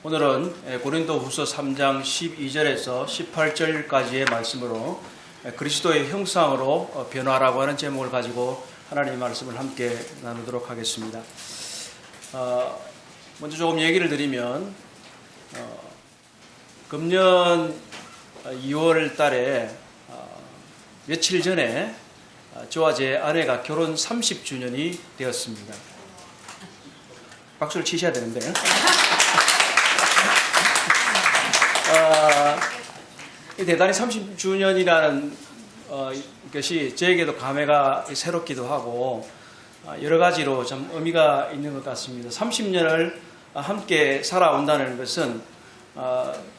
오늘은 고린도후서 3장 12절에서 18절까지의 말씀으로 그리스도의 형상으로 변화라고 하는 제목을 가지고 하나님의 말씀을 함께 나누도록 하겠습니다. 먼저 조금 얘기를 드리면 금년 2월 달에 며칠 전에 저와 제 아내가 결혼 30주년이 되었습니다. 박수를 치셔야 되는데 대단히 30주년이라는 것이 저에게도 감회가 새롭기도 하고 여러 가지로 좀 의미가 있는 것 같습니다. 30년을 함께 살아온다는 것은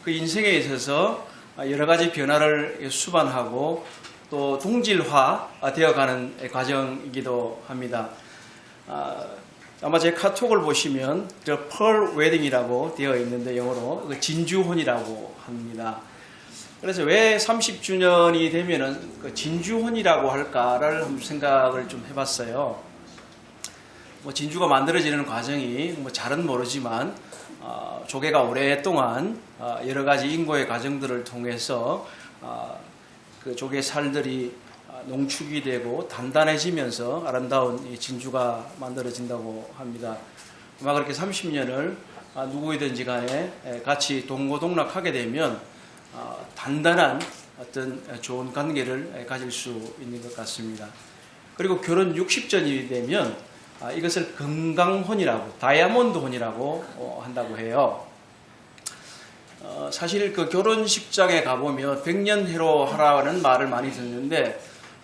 그 인생에 있어서 여러 가지 변화를 수반하고 또 동질화 되어가는 과정이기도 합니다. 아마 제 카톡을 보시면 The Pearl Wedding이라고 되어 있는데 영어로 진주혼이라고 합니다. 그래서 왜 30주년이 되면은 그 진주혼이라고 할까를 한번 생각을 좀 해봤어요. 진주가 만들어지는 과정이 잘은 모르지만 조개가 오랫동안 여러 가지 인고의 과정들을 통해서 그 조개 살들이 농축이 되고 단단해지면서 아름다운 이 진주가 만들어진다고 합니다. 아마 그렇게 30년을 누구이든지 간에 같이 동고동락하게 되면 단단한 어떤 좋은 관계를 가질 수 있는 것 같습니다. 그리고 결혼 60전이 되면 이것을 금강혼이라고, 다이아몬드혼이라고 한다고 해요. 사실 그 결혼식장에 가보면 100년해로 하라는 말을 많이 듣는데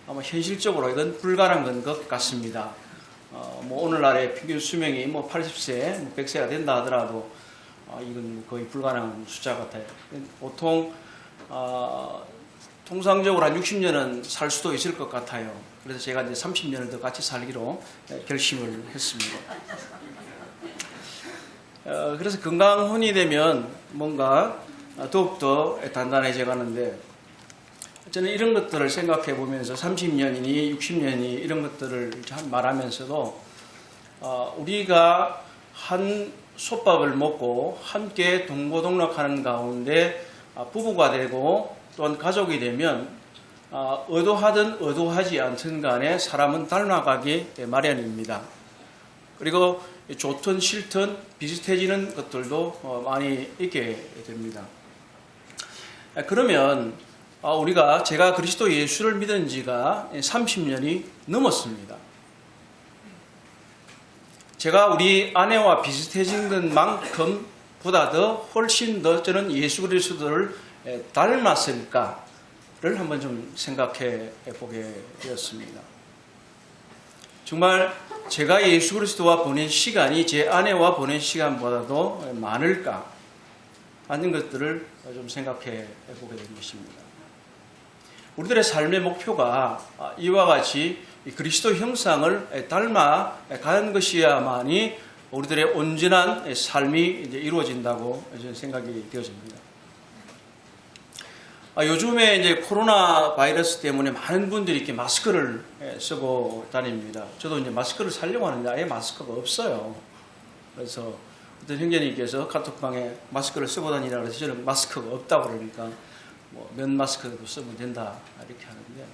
아마 현실적으로 이건 불가능한 것 같습니다. 오늘날의 평균 수명이 80세, 100세가 된다 하더라도 이건 거의 불가능한 숫자 같아요. 보통 통상적으로 한 60년은 살 수도 있을 것 같아요. 그래서 제가 이제 30년을 더 같이 살기로 결심을 했습니다. 그래서 건강혼이 되면 뭔가 더욱더 단단해져 가는데 저는 이런 것들을 생각해 보면서 30년이니 60년이 이런 것들을 말하면서도 우리가 한 솥밥을 먹고 함께 동고동락하는 가운데 부부가 되고 또한 가족이 되면 의도하든 의도하지 않든 간에 사람은 닮아가기 마련입니다. 그리고 좋든 싫든 비슷해지는 것들도 많이 있게 됩니다. 그러면 제가 그리스도 예수를 믿은 지가 30년이 넘었습니다. 제가 우리 아내와 비슷해진 것만큼 보다 훨씬 더 저는 예수 그리스도를 닮았을까를 한번 좀 생각해 보게 되었습니다. 정말 제가 예수 그리스도와 보낸 시간이 제 아내와 보낸 시간보다도 많을까 하는 것들을 좀 생각해 보게 된 것입니다. 우리들의 삶의 목표가 이와 같이 그리스도 형상을 닮아가는 것이야만이 우리들의 온전한 삶이 이제 이루어진다고 저는 생각이 되어집니다. 요즘에 이제 코로나 바이러스 때문에 많은 분들이 이렇게 마스크를 쓰고 다닙니다. 저도 이제 마스크를 사려고 하는데 아예 마스크가 없어요. 그래서 어떤 형제님께서 카톡방에 마스크를 쓰고 다니라 그래서 저는 마스크가 없다고 그러니까 면 마스크도 쓰면 된다 이렇게 하는데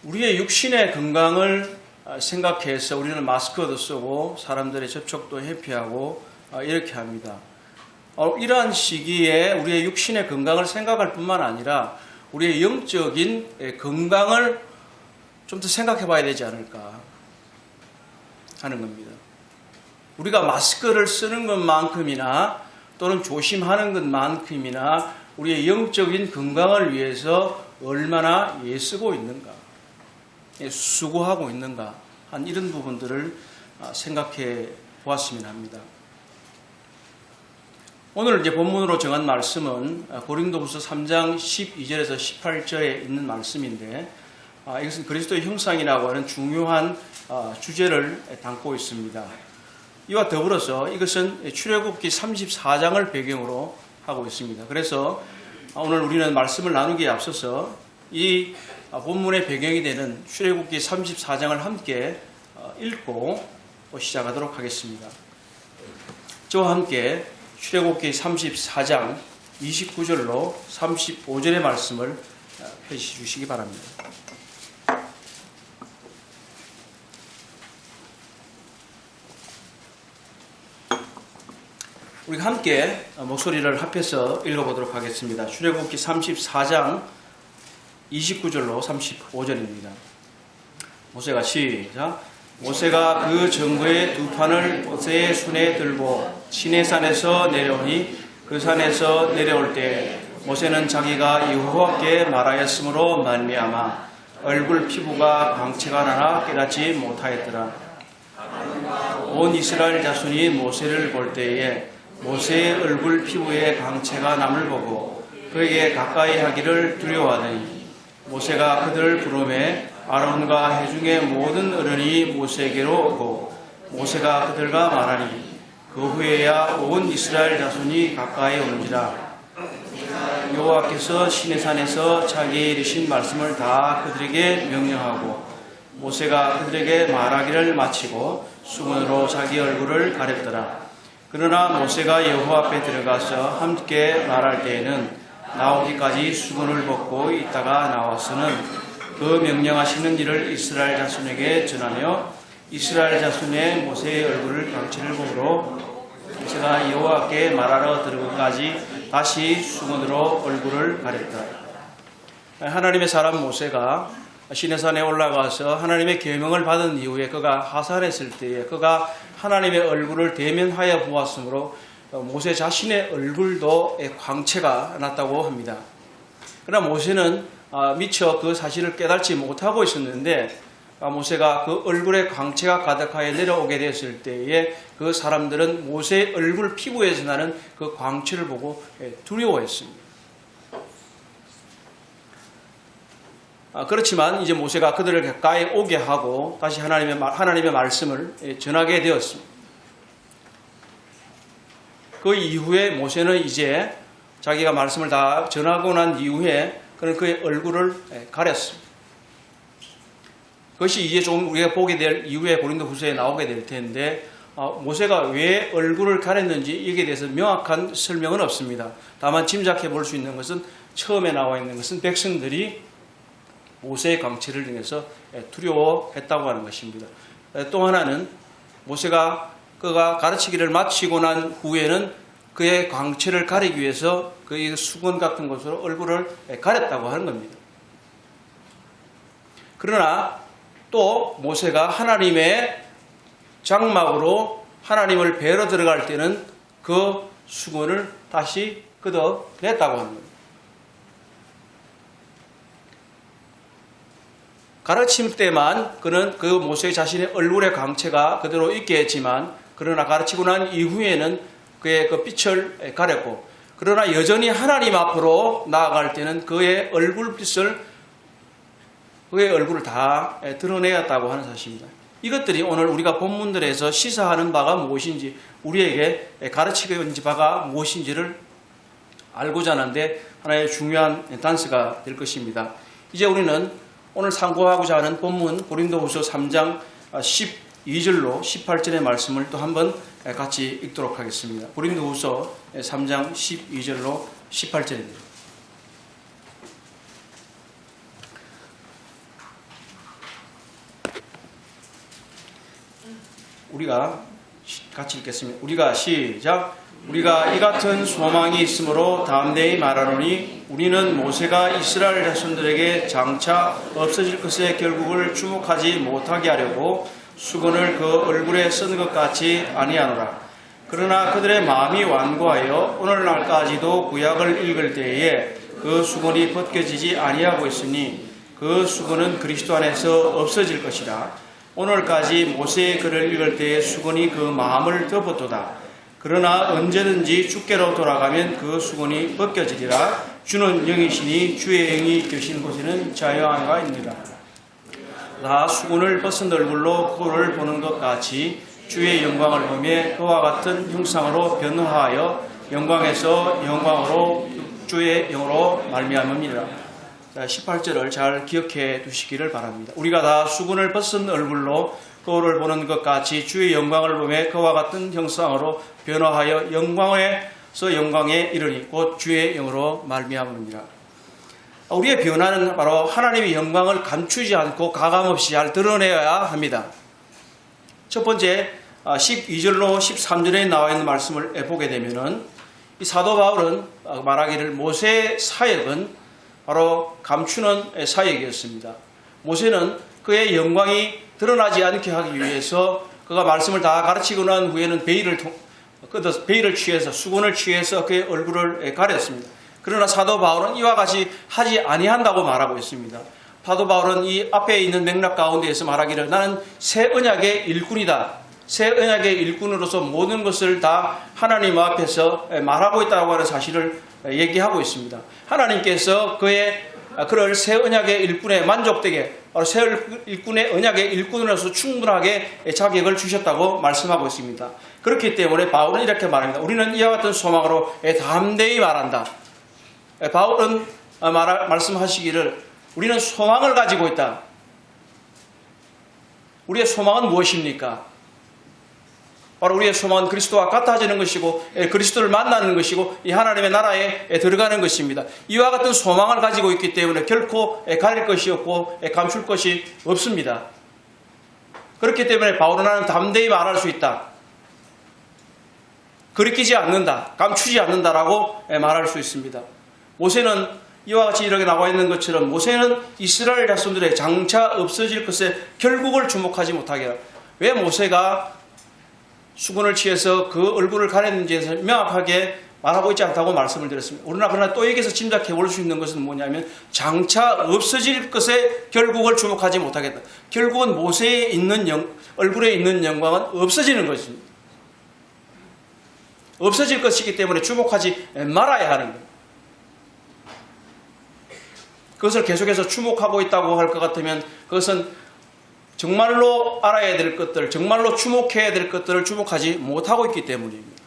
우리의 육신의 건강을 생각해서 우리는 마스크도 쓰고 사람들의 접촉도 회피하고 이렇게 합니다. 이러한 시기에 우리의 육신의 건강을 생각할 뿐만 아니라 우리의 영적인 건강을 좀 더 생각해 봐야 되지 않을까 하는 겁니다. 우리가 마스크를 쓰는 것만큼이나 또는 조심하는 것만큼이나 우리의 영적인 건강을 위해서 얼마나 애쓰고 있는가, 수고하고 있는가 한 이런 부분들을 생각해 보았으면 합니다. 오늘 이제 본문으로 정한 말씀은 고린도후서 3장 12절에서 18절에 있는 말씀인데 이것은 그리스도의 형상이라고 하는 중요한 주제를 담고 있습니다. 이와 더불어서 이것은 출애굽기 34장을 배경으로 하고 있습니다. 그래서 오늘 우리는 말씀을 나누기에 앞서서 이 본문의 배경이 되는 출애굽기 34장을 함께 읽고 시작하도록 하겠습니다. 저와 함께 출애굽기 34장 29절로 35절의 말씀을 펴시 주시기 바랍니다. 우리가 함께 목소리를 합해서 읽어보도록 하겠습니다. 출애굽기 34장 29절로 35절입니다. 모세가 시작. 모세가 그 전구의 두 판을 모세의 손에 들고 시내산에서 내려오니 그 산에서 내려올 때 모세는 자기가 여호와께 말하였으므로 말미암아 얼굴 피부가 광채가 나나 깨닫지 못하였더라. 온 이스라엘 자손이 모세를 볼 때에 모세의 얼굴 피부에 광채가 남을 보고 그에게 가까이 하기를 두려워하더니 모세가 그들을 부르매 아론과 회중의 모든 어른이 모세에게로 오고 모세가 그들과 말하니 그 후에야 온 이스라엘 자손이 가까이 오는지라. 여호와께서 시내산에서 자기의 이르신 말씀을 다 그들에게 명령하고 모세가 그들에게 말하기를 마치고 수건으로 자기 얼굴을 가렸더라. 그러나 모세가 여호와 앞에 들어가서 함께 말할 때에는 나오기까지 수건을 벗고 있다가 나와서는 그 명령하시는 일을 이스라엘 자손에게 전하며 이스라엘 자손의 모세의 얼굴을 광채를 보므로 모세가 여호와께 말하러 들어가기까지 다시 수건으로 얼굴을 가렸다. 하나님의 사람 모세가 시내산에 올라가서 하나님의 계명을 받은 이후에 그가 하산했을 때에 그가 하나님의 얼굴을 대면하여 보았으므로 모세 자신의 얼굴도 광채가 났다고 합니다. 그러나 모세는 미처 그 사실을 깨닫지 못하고 있었는데 모세가 그 얼굴에 광채가 가득하여 내려오게 됐을 때에 그 사람들은 모세의 얼굴 피부에서 나는 그 광채를 보고 두려워했습니다. 그렇지만 이제 모세가 그들을 가까이 오게 하고 다시 하나님의 말씀을 전하게 되었습니다. 그 이후에 모세는 이제 자기가 말씀을 다 전하고 난 이후에 그는 그의 얼굴을 가렸습니다. 그것이 이제 좀 우리가 보게 될 이후에 고린도후서에 나오게 될 텐데 모세가 왜 얼굴을 가렸는지 여기에 대해서 명확한 설명은 없습니다. 다만 짐작해 볼 수 있는 것은 처음에 나와 있는 것은 백성들이 모세의 광채를 인해서 두려워했다고 하는 것입니다. 또 하나는 모세가 그가 가르치기를 마치고 난 후에는 그의 광채를 가리기 위해서 그의 수건 같은 것으로 얼굴을 가렸다고 하는 겁니다. 그러나 또 모세가 하나님의 장막으로 하나님을 뵈러 들어갈 때는 그 수건을 다시 걷어냈다고 하는 겁니다. 가르침 때만 그는 그 모세 자신의 얼굴의 광채가 그대로 있게 했지만 그러나 가르치고 난 이후에는 그의 그 빛을 가렸고 그러나 여전히 하나님 앞으로 나아갈 때는 그의 얼굴빛을 그의 얼굴을 다 드러내었다고 하는 사실입니다. 이것들이 오늘 우리가 본문들에서 시사하는 바가 무엇인지 우리에게 가르치고 있는 바가 무엇인지를 알고자 하는데 하나의 중요한 단서가 될 것입니다. 이제 우리는 오늘 상고하고자 하는 본문 고린도후서 3장 12절로 18절의 말씀을 또 한번 같이 읽도록 하겠습니다. 고린도후서 3장 12절로 18절입니다. 우리가 같이 읽겠습니다. 우리가 시작. 우리가 이 같은 소망이 있으므로 담대히 말하노니 우리는 모세가 이스라엘 자손들에게 장차 없어질 것의 결국을 주목하지 못하게 하려고 수건을 그 얼굴에 쓴 것 같이 아니하노라. 그러나 그들의 마음이 완고하여 오늘날까지도 구약을 읽을 때에 그 수건이 벗겨지지 아니하고 있으니 그 수건은 그리스도 안에서 없어질 것이라. 오늘까지 모세의 글을 읽을 때에 수건이 그 마음을 덮었도다. 그러나 언제든지 주께로 돌아가면 그 수건이 벗겨지리라. 주는 영이시니 주의 영이 계신 곳에는 자유함이 있느니라. 다 수건을 벗은 얼굴로 그를 보는 것 같이 주의 영광을 보며 그와 같은 형상으로 변화하여 영광에서 영광으로 주의 영으로 말미암음이니라. 18절을 잘 기억해 두시기를 바랍니다. 우리가 다 수건을 벗은 얼굴로 거울을 보는 것 같이 주의 영광을 보며 그와 같은 형상으로 변화하여 영광에서 영광에 이르니 곧 주의 영으로 말미암음이니라. 우리의 변화는 바로 하나님의 영광을 감추지 않고 가감없이 잘 드러내야 합니다. 첫 번째 12절로 13절에 나와 있는 말씀을 보게 되면은 이 사도 바울은 말하기를 모세의 사역은 바로 감추는 사역이었습니다. 모세는 그의 영광이 드러나지 않게 하기 위해서 그가 말씀을 다 가르치고 난 후에는 베일을 취해서 수건을 취해서 그의 얼굴을 가렸습니다. 그러나 사도 바울은 이와 같이 하지 아니한다고 말하고 있습니다. 사도 바울은 이 앞에 있는 맥락 가운데에서 말하기를 나는 새 언약의 일꾼이다. 새 언약의 일꾼으로서 모든 것을 다 하나님 앞에서 말하고 있다고 하는 사실을 얘기하고 있습니다. 하나님께서 그를 새 언약의 일꾼에 만족되게 새 일꾼의 언약의 일꾼으로서 충분하게 자격을 주셨다고 말씀하고 있습니다. 그렇기 때문에 바울은 이렇게 말합니다. 우리는 이와 같은 소망으로 담대히 말한다. 바울은 말씀하시기를 우리는 소망을 가지고 있다. 우리의 소망은 무엇입니까? 바로 우리의 소망은 그리스도와 같아지는 것이고 그리스도를 만나는 것이고 이 하나님의 나라에 들어가는 것입니다. 이와 같은 소망을 가지고 있기 때문에 결코 가릴 것이 없고 감출 것이 없습니다. 그렇기 때문에 바울은 나는 담대히 말할 수 있다. 거리끼지 않는다. 감추지 않는다라고 말할 수 있습니다. 모세는 이와 같이 이렇게 나와 있는 것처럼 모세는 이스라엘 자손들의 장차 없어질 것에 결국을 주목하지 못하게 하라. 왜 모세가 수건을 취해서 그 얼굴을 가렸는지에서 명확하게 말하고 있지 않다고 말씀을 드렸습니다. 그러나 또 여기서 짐작해 볼 수 있는 것은 뭐냐면 장차 없어질 것에 결국을 주목하지 못하겠다. 결국은 모세의 얼굴에 있는 영광은 없어지는 것입니다. 없어질 것이기 때문에 주목하지 말아야 하는 거예요. 그것을 계속해서 주목하고 있다고 할 것 같으면 그것은 정말로 알아야 될 것들, 정말로 주목해야 될 것들을 주목하지 못하고 있기 때문입니다.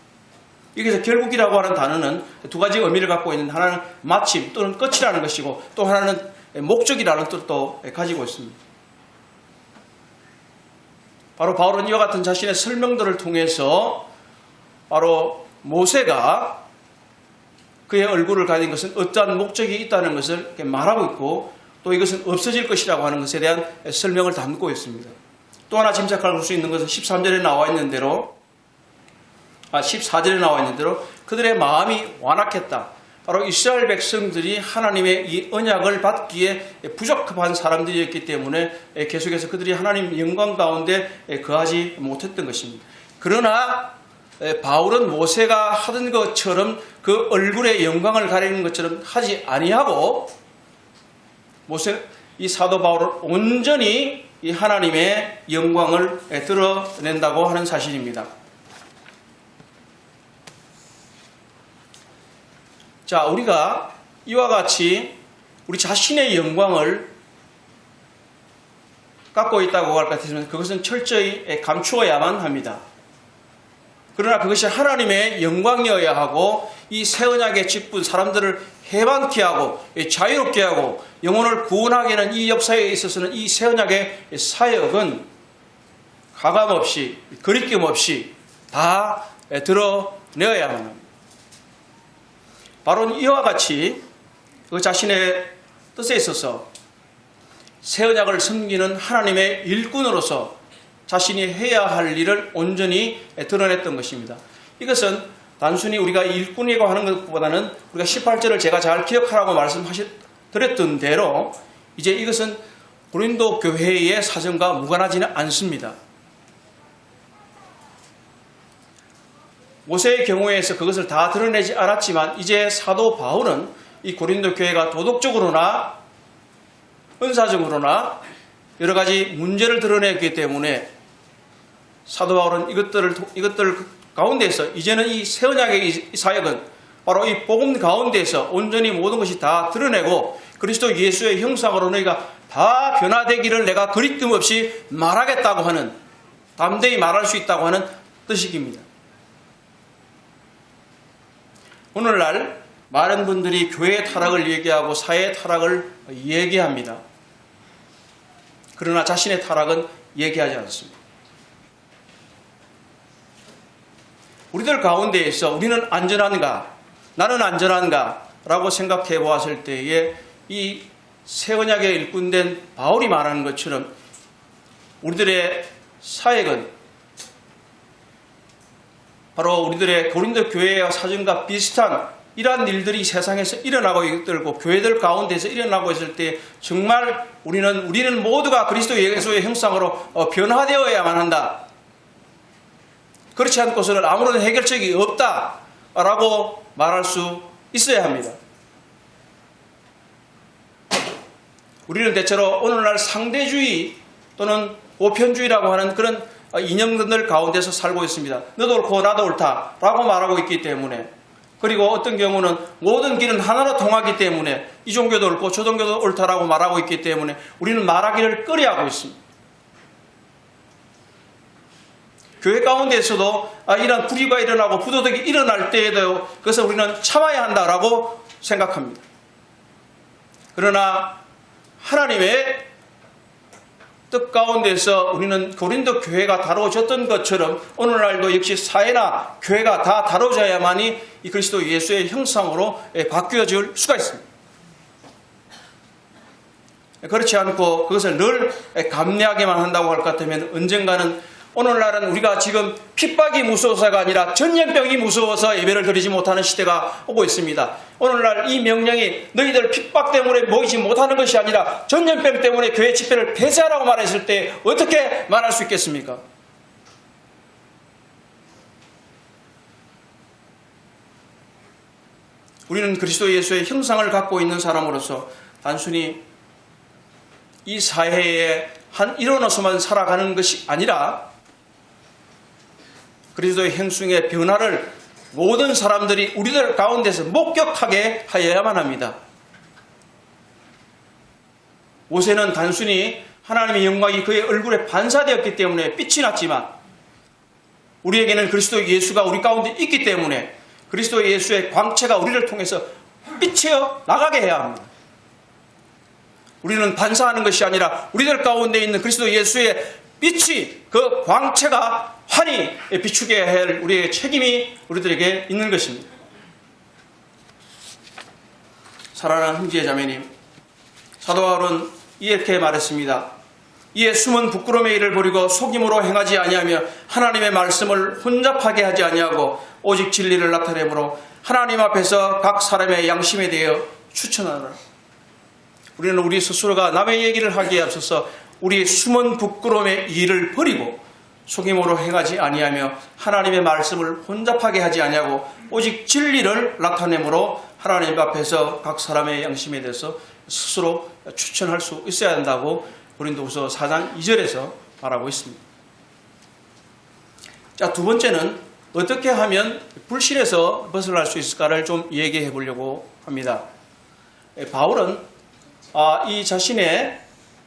여기서 결국이라고 하는 단어는 두 가지 의미를 갖고 있는 하나는 마침 또는 끝이라는 것이고 또 하나는 목적이라는 뜻도 가지고 있습니다. 바로 바울은 이와 같은 자신의 설명들을 통해서 바로 모세가 그의 얼굴을 가린 것은 어떠한 목적이 있다는 것을 말하고 있고 또 이것은 없어질 것이라고 하는 것에 대한 설명을 담고 있습니다. 또 하나 짐작할 수 있는 것은 13절에 나와 있는 대로 14절에 나와 있는 대로 그들의 마음이 완악했다. 바로 이스라엘 백성들이 하나님의 이 언약을 받기에 부적합한 사람들이었기 때문에 계속해서 그들이 하나님 영광 가운데 거하지 못했던 것입니다. 그러나 바울은 모세가 하던 것처럼 그 얼굴의 영광을 가리는 것처럼 하지 아니하고 이 사도 바울은 온전히 이 하나님의 영광을 드러낸다고 하는 사실입니다. 자, 우리가 이와 같이 우리 자신의 영광을 갖고 있다고 할 것 같으면 그것은 철저히 감추어야만 합니다. 그러나 그것이 하나님의 영광이어야 하고 이 새 언약의 직분 사람들을 해방케 하고 자유롭게 하고 영혼을 구원하게 하는 이 역사에 있어서는 이 새 언약의 사역은 가감없이 거리낌 없이 다 드러내어야만 합니다. 바로 이와 같이 그 자신의 뜻에 있어서 새 언약을 섬기는 하나님의 일꾼으로서 자신이 해야 할 일을 온전히 드러냈던 것입니다. 이것은 단순히 우리가 일꾼이라고 하는 것보다는 우리가 18절을 제가 잘 기억하라고 말씀드렸던 대로 이제 이것은 고린도 교회의 사정과 무관하지는 않습니다. 모세의 경우에서 그것을 다 드러내지 않았지만 이제 사도 바울은 이 고린도 교회가 도덕적으로나 은사적으로나 여러 가지 문제를 드러냈기 때문에 사도 바울은 이것들 가운데서 이제는 이 새 언약의 사역은 바로 이 복음 가운데서 온전히 모든 것이 다 드러내고 그리스도 예수의 형상으로 너희가 다 변화되기를 내가 거리낌 없이 말하겠다고 하는 담대히 말할 수 있다고 하는 뜻입니다. 오늘날 많은 분들이 교회의 타락을 얘기하고 사회의 타락을 얘기합니다. 그러나 자신의 타락은 얘기하지 않습니다. 우리들 가운데에서 우리는 안전한가, 나는 안전한가 라고 생각해 보았을 때에 이 새 언약에 일꾼된 바울이 말하는 것처럼 우리들의 사역은 바로 우리들의 고린도 교회와 사정과 비슷한 이러한 일들이 세상에서 일어나고 있고 교회들 가운데서 일어나고 있을 때 정말 우리는 모두가 그리스도 예수의 형상으로 변화되어야만 한다. 그렇지 않고서는 아무런 해결책이 없다라고 말할 수 있어야 합니다. 우리는 대체로 오늘날 상대주의 또는 보편주의라고 하는 그런 이념들 가운데서 살고 있습니다. 너도 옳고 나도 옳다라고 말하고 있기 때문에, 그리고 어떤 경우는 모든 길은 하나로 통하기 때문에 이 종교도 옳고 저 종교도 옳다라고 말하고 있기 때문에 우리는 말하기를 꺼려하고 있습니다. 교회 가운데에서도 이런 불의가 일어나고 부도덕이 일어날 때에도 그것을 우리는 참아야 한다라고 생각합니다. 그러나 하나님의 뜻 가운데서 우리는 고린도 교회가 다뤄졌던 것처럼 오늘날도 역시 사회나 교회가 다 다뤄져야만이 이 그리스도 예수의 형상으로 바뀌어질 수가 있습니다. 그렇지 않고 그것을 늘 감내하게만 한다고 할 것 같으면 언젠가는, 오늘날은 우리가 지금 핍박이 무서워서가 아니라 전염병이 무서워서 예배를 드리지 못하는 시대가 오고 있습니다. 오늘날 이 명령이 너희들 핍박 때문에 모이지 못하는 것이 아니라 전염병 때문에 교회 집회를 폐쇄하라고 말했을 때 어떻게 말할 수 있겠습니까? 우리는 그리스도 예수의 형상을 갖고 있는 사람으로서 단순히 이 사회의 한 일원으로서만 살아가는 것이 아니라 그리스도의 형상의 변화를 모든 사람들이 우리들 가운데서 목격하게 하여야만 합니다. 모세는 단순히 하나님의 영광이 그의 얼굴에 반사되었기 때문에 빛이 났지만 우리에게는 그리스도 예수가 우리 가운데 있기 때문에 그리스도 예수의 광채가 우리를 통해서 비쳐 나가게 해야 합니다. 우리는 반사하는 것이 아니라 우리들 가운데 있는 그리스도 예수의 빛이, 그 광채가 환히 비추게 할 우리의 책임이 우리들에게 있는 것입니다. 사랑하는 형제 자매님, 사도 바울은 이렇게 말했습니다. 이에 숨은 부끄러움의 일을 버리고 속임으로 행하지 아니하며 하나님의 말씀을 혼잡하게 하지 아니하고 오직 진리를 나타내므로 하나님 앞에서 각 사람의 양심에 대하여 추천하노라. 우리는 우리 스스로가 남의 얘기를 하기에 앞서서 우리 숨은 부끄러움의 일을 버리고 속임으로 행하지 아니하며 하나님의 말씀을 혼잡하게 하지 아니하고 오직 진리를 나타내므로 하나님 앞에서 각 사람의 양심에 대해서 스스로 추천할 수 있어야 한다고 고린도후서 4장 2절에서 말하고 있습니다. 자, 두 번째는 어떻게 하면 불신에서 벗어날 수 있을까를 좀 얘기해 보려고 합니다. 바울은 이 자신의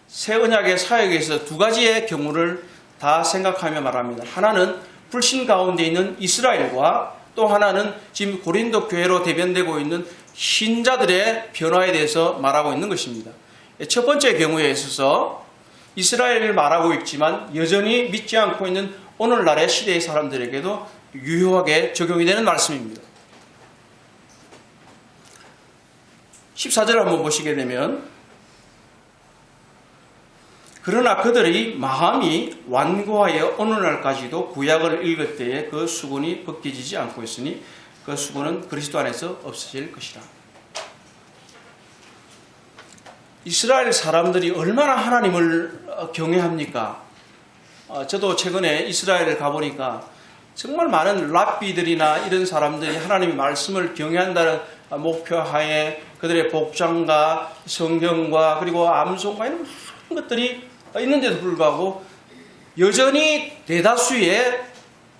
새 언약의 사역에서 두 가지의 경우를 다 생각하며 말합니다. 하나는 불신 가운데 있는 이스라엘과 또 하나는 지금 고린도 교회로 대변되고 있는 신자들의 변화에 대해서 말하고 있는 것입니다. 첫 번째 경우에 있어서 이스라엘을 말하고 있지만 여전히 믿지 않고 있는 오늘날의 시대의 사람들에게도 유효하게 적용이 되는 말씀입니다. 14절을 한번 보시게 되면 그러나 그들의 마음이 완고하여 오늘날까지도 구약을 읽을 때에 그 수군이 벗겨지지 않고 있으니 그 수군은 그리스도 안에서 없어질 것이라. 이스라엘 사람들이 얼마나 하나님을 경외합니까? 저도 최근에 이스라엘을 가보니까 정말 많은 랍비들이나 이런 사람들이 하나님의 말씀을 경외한다는 목표하에 그들의 복장과 성경과 그리고 암송과 이런 많은 것들이 있는데도 불구하고 여전히 대다수의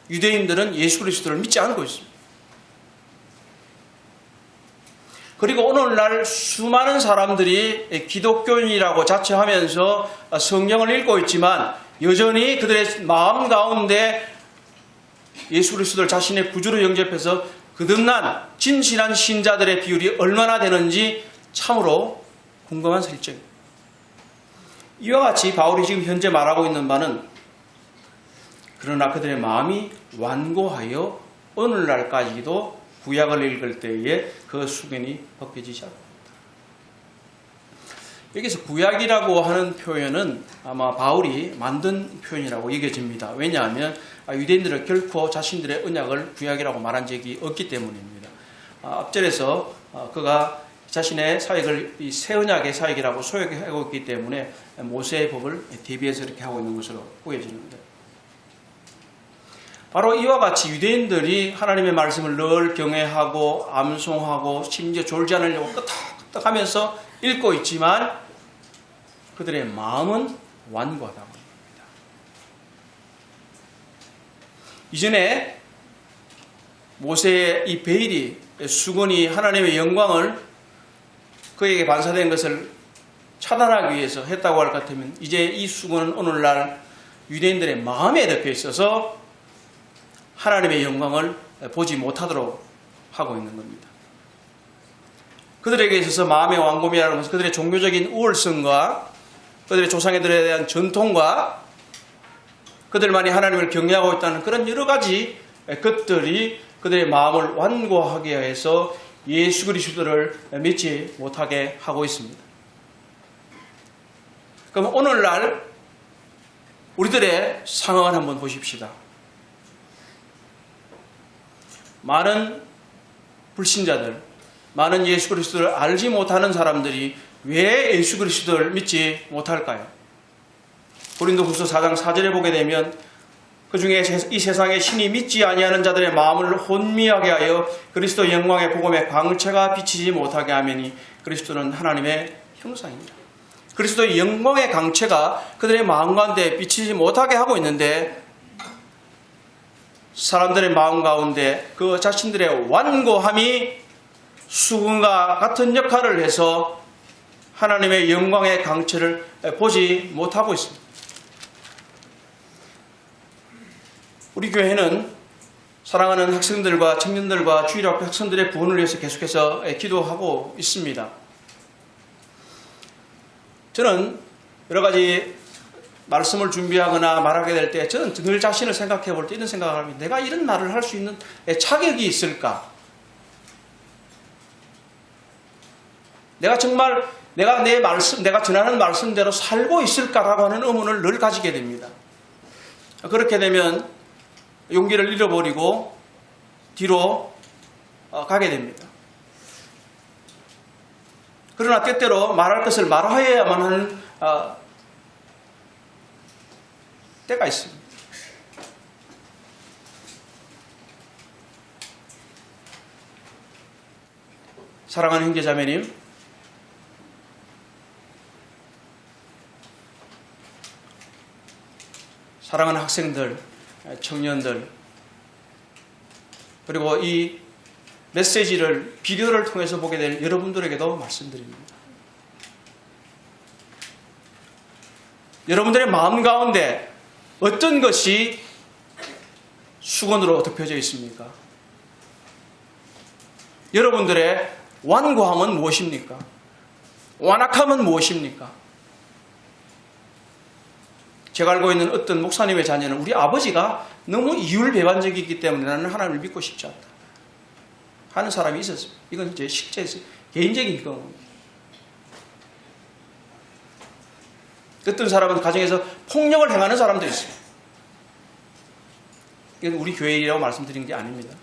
유대인들은 예수 그리스도를 믿지 않고 있습니다. 그리고 오늘날 수많은 사람들이 기독교인이라고 자처하면서 성경을 읽고 있지만 여전히 그들의 마음 가운데 예수 그리스도를 자신의 구주로 영접해서 거듭난 진실한 신자들의 비율이 얼마나 되는지 참으로 궁금한 설정입니다. 이와 같이 바울이 지금 현재 말하고 있는 바는 그러나 그들의 마음이 완고하여 오늘날까지도 구약을 읽을 때에 그 수건이 벗겨지지 않습니다. 여기서 구약이라고 하는 표현은 아마 바울이 만든 표현이라고 여겨집니다. 왜냐하면 유대인들은 결코 자신들의 언약을 구약이라고 말한 적이 없기 때문입니다. 앞절에서 그가 자신의 사역을 이 새 언약의 사역이라고 소개하고 있기 때문에 모세의 법을 대비해서 이렇게 하고 있는 것으로 보여지는데, 바로 이와 같이 유대인들이 하나님의 말씀을 늘 경외하고 암송하고 심지어 졸지 않으려고 끄덕끄덕 하면서 읽고 있지만 그들의 마음은 완고하다고 합니다. 이전에 모세의 이 베일이 수건이 하나님의 영광을 그에게 반사된 것을 차단하기 위해서 했다고 할 것 같으면 이제 이 수건은 오늘날 유대인들의 마음에 덮여 있어서 하나님의 영광을 보지 못하도록 하고 있는 겁니다. 그들에게 있어서 마음의 완고함이라는 것은 그들의 종교적인 우월성과 그들의 조상애들에 대한 전통과 그들만이 하나님을 경외하고 있다는 그런 여러 가지 것들이 그들의 마음을 완고하게 해서 예수 그리스도를 믿지 못하게 하고 있습니다. 그럼 오늘날 우리들의 상황을 한번 보십시다. 많은 불신자들, 많은 예수 그리스도를 알지 못하는 사람들이 왜 예수 그리스도를 믿지 못할까요? 고린도후서 4장 4절에 보게 되면 그 중에 이 세상에 신이 믿지 아니하는 자들의 마음을 혼미하게 하여 그리스도 영광의 복음의 광채가 비치지 못하게 하매니 그리스도는 하나님의 형상입니다. 그리스도의 영광의 광채가 그들의 마음 가운데 비치지 못하게 하고 있는데, 사람들의 마음 가운데 그 자신들의 완고함이 수건과 같은 역할을 해서 하나님의 영광의 광채를 보지 못하고 있습니다. 우리 교회는 사랑하는 학생들과 청년들과 주일학교 학생들의 구원을 위해서 계속해서 기도하고 있습니다. 저는 여러 가지 말씀을 준비하거나 말하게 될 때 저는 늘 자신을 생각해 볼 때 이런 생각을 합니다. 내가 이런 말을 할 수 있는 자격이 있을까? 내가 정말 내가 전하는 말씀대로 살고 있을까라고 하는 의문을 늘 가지게 됩니다. 그렇게 되면 용기를 잃어버리고 뒤로 가게 됩니다. 그러나 때때로 말할 것을 말해야만 하는 때가 있습니다. 사랑하는 형제자매님, 사랑하는 학생들, 청년들, 그리고 이 메시지를 비디오를 통해서 보게 될 여러분들에게도 말씀드립니다. 여러분들의 마음 가운데 어떤 것이 수건으로 덮여져 있습니까? 여러분들의 완고함은 무엇입니까? 완악함은 무엇입니까? 제가 알고 있는 어떤 목사님의 자녀는 우리 아버지가 너무 이율배반적이기 때문에 나는 하나님을 믿고 싶지 않다 하는 사람이 있었습니다. 이건 제 실제 개인적인 경험입니다. 어떤 사람은 가정에서 폭력을 행하는 사람도 있어요. 이건 우리 교회라고 말씀드린 게 아닙니다.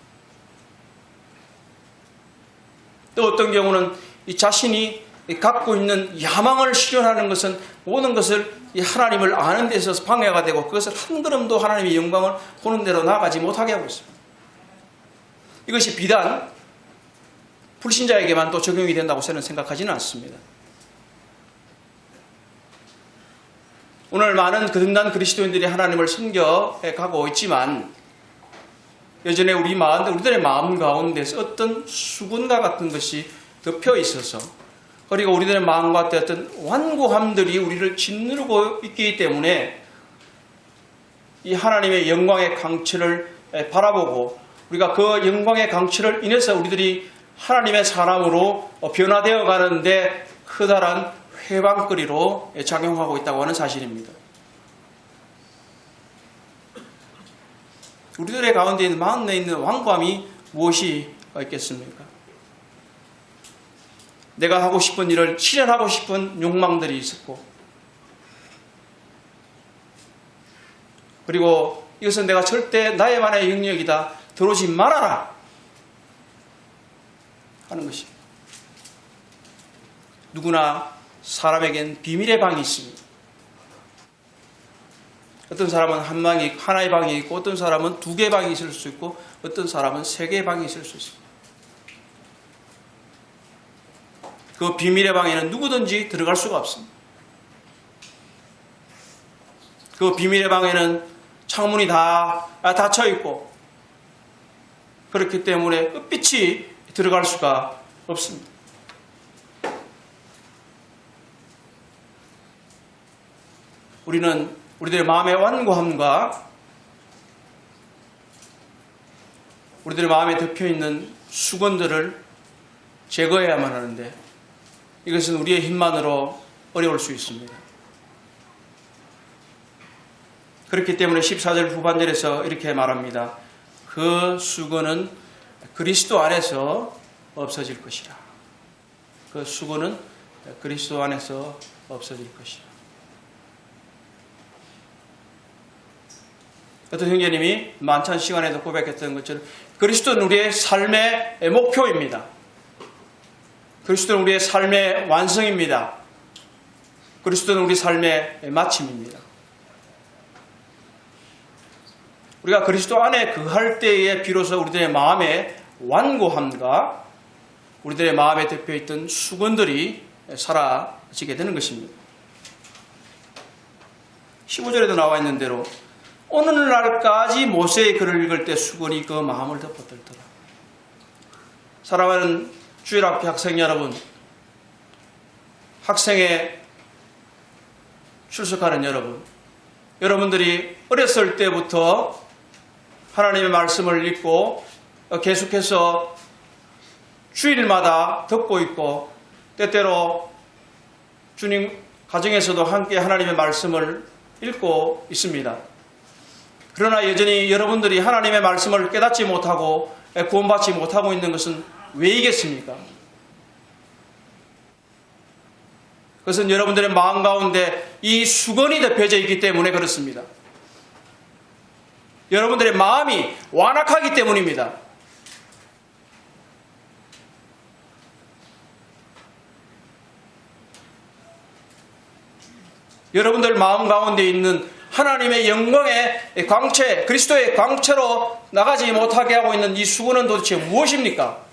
또 어떤 경우는 이 자신이 갖고 있는 야망을 실현하는 것은 모든 것을 이 하나님을 아는 데 있어서 방해가 되고 그것을 한 걸음도 하나님의 영광을 보는 대로 나아가지 못하게 하고 있습니다. 이것이 비단 불신자에게만 또 적용이 된다고 저는 생각하지는 않습니다. 오늘 많은 거듭난 그리스도인들이 하나님을 섬겨가고 있지만 여전히 우리들의 마음 가운데서 어떤 수군과 같은 것이 덮여 있어서, 그리고 우리들의 마음 가운데 어떤 완고함들이 우리를 짓누르고 있기 때문에 이 하나님의 영광의 광채를 바라보고 우리가 그 영광의 강취를 인해서 우리들이 하나님의 사람으로 변화되어 가는데 커다란 회방거리로 작용하고 있다고 하는 사실입니다. 우리들의 가운데 있는 마음에 있는 완고함이 무엇이 있겠습니까? 내가 하고 싶은 일을 실현하고 싶은 욕망들이 있었고, 그리고 이것은 내가 절대 나의만의 영역이다, 들어오지 말아라 하는 것입니다. 누구나 사람에겐 비밀의 방이 있습니다. 어떤 사람은 하나의 방이 있고, 어떤 사람은 2개의 방이 있을 수 있고, 어떤 사람은 3개의 방이 있을 수 있습니다. 그 비밀의 방에는 누구든지 들어갈 수가 없습니다. 그 비밀의 방에는 창문이 다 닫혀 있고, 그렇기 때문에 햇빛이 들어갈 수가 없습니다. 우리는 우리들의 마음의 완고함과 우리들의 마음에 덮여있는 수건들을 제거해야만 하는데, 이것은 우리의 힘만으로 어려울 수 있습니다. 그렇기 때문에 14절 후반절에서 이렇게 말합니다. 그 수건은 그리스도 안에서 없어질 것이라. 그 수건은 그리스도 안에서 없어질 것이라. 어떤 형제님이 만찬 시간에도 고백했던 것처럼 그리스도는 우리의 삶의 목표입니다. 그리스도는 우리의 삶의 완성입니다. 그리스도는 우리 삶의 마침입니다. 우리가 그리스도 안에 거할 때에 비로소 우리들의 마음의 완고함과 우리들의 마음에 덮여있던 수건들이 사라지게 되는 것입니다. 15절에도 나와 있는 대로 오늘날까지 모세의 글을 읽을 때 수건이 그 마음을 덮어들더라. 사랑하는 주일학교 학생 여러분, 학생에 출석하는 여러분, 여러분들이 어렸을 때부터 하나님의 말씀을 읽고 계속해서 주일마다 듣고 있고, 때때로 주님 가정에서도 함께 하나님의 말씀을 읽고 있습니다. 그러나 여전히 여러분들이 하나님의 말씀을 깨닫지 못하고 구원받지 못하고 있는 것은 왜이겠습니까? 그것은 여러분들의 마음 가운데 이 수건이 덮여져 있기 때문에 그렇습니다. 여러분들의 마음이 완악하기 때문입니다. 여러분들 마음 가운데 있는 하나님의 영광의 광채, 그리스도의 광채로 나가지 못하게 하고 있는 이 수건은 도대체 무엇입니까?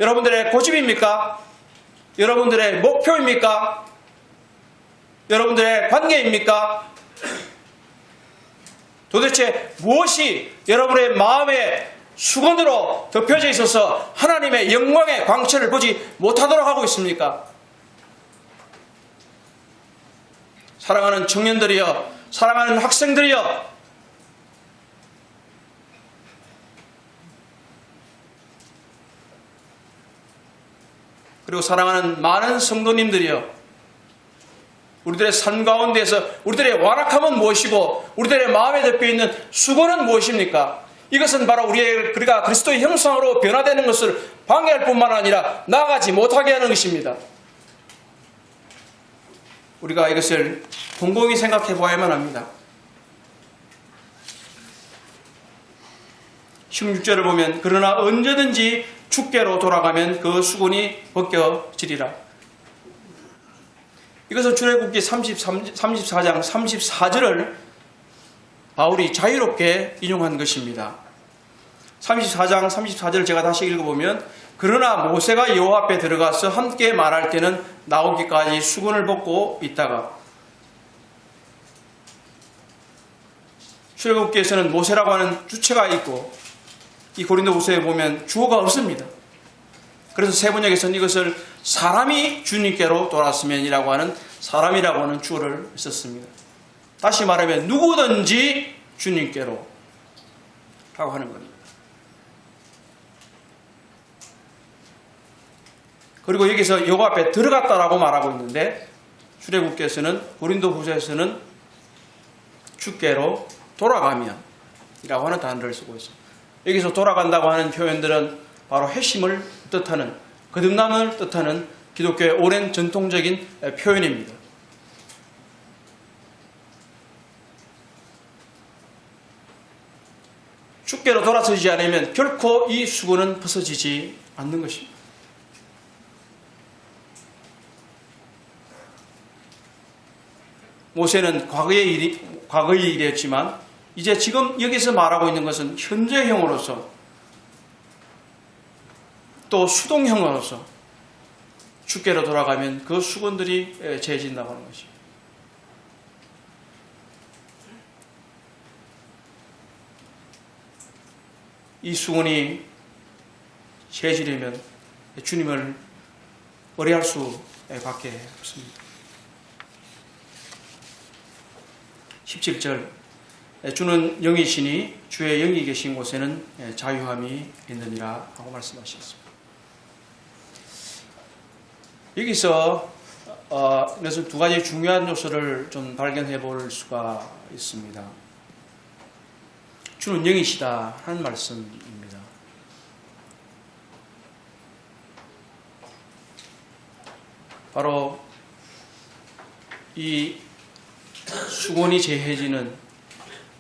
여러분들의 고집입니까? 여러분들의 목표입니까? 여러분들의 관계입니까? 도대체 무엇이 여러분의 마음의 수건으로 덮여져 있어서 하나님의 영광의 광채를 보지 못하도록 하고 있습니까? 사랑하는 청년들이여, 사랑하는 학생들이여, 그리고 사랑하는 많은 성도님들이여, 우리들의 삶 가운데에서 우리들의 완악함은 무엇이고 우리들의 마음에 덮여있는 수고는 무엇입니까? 이것은 바로 우리가 그리스도의 형상으로 변화되는 것을 방해할 뿐만 아니라 나아가지 못하게 하는 것입니다. 우리가 이것을 곰곰이 생각해 보아야만 합니다. 16절을 보면 그러나 언제든지 주께로 돌아가면 그 수건이 벗겨지리라. 이것은 출애굽기 34장 34절을 바울이 자유롭게 인용한 것입니다. 34장 34절을 제가 다시 읽어보면 그러나 모세가 여호와 앞에 들어가서 함께 말할 때는 나오기까지 수건을 벗고 있다가, 출애굽기에서는 모세라고 하는 주체가 있고 이 고린도후서에 보면 주어가 없습니다. 그래서 세번역에서는 이것을 사람이 주님께로 돌았으면이라고 하는 사람이라고 하는 주어를 썼습니다. 다시 말하면 누구든지 주님께로 라고 하는 겁니다. 그리고 여기서 여호와 앞에 들어갔다라고 말하고 있는데 출애굽께서는 고린도후서에서는 주께로 돌아가면 이라고 하는 단어를 쓰고 있습니다. 여기서 돌아간다고 하는 표현들은 바로 회심을 뜻하는, 거듭남을 뜻하는 기독교의 오랜 전통적인 표현입니다. 주께로 돌아서지 않으면 결코 이 수고는 벗어지지 않는 것입니다. 모세는 과거의 일이었지만 이제 지금 여기서 말하고 있는 것은 현재형으로서 또 수동형으로서 주께로 돌아가면 그 수건들이 재해진다고 하는 것입니다. 이 수건이 재해지려면 주님을 의뢰할 수밖에 없습니다. 17절 주는 영이시니 주의 영이 계신 곳에는 자유함이 있느니라 하고 말씀하셨습니다. 여기서 그래서 두 가지 중요한 요소를 좀 발견해 볼 수가 있습니다. 주는 영이시다 하는 말씀입니다. 바로 이 수건이 재해지는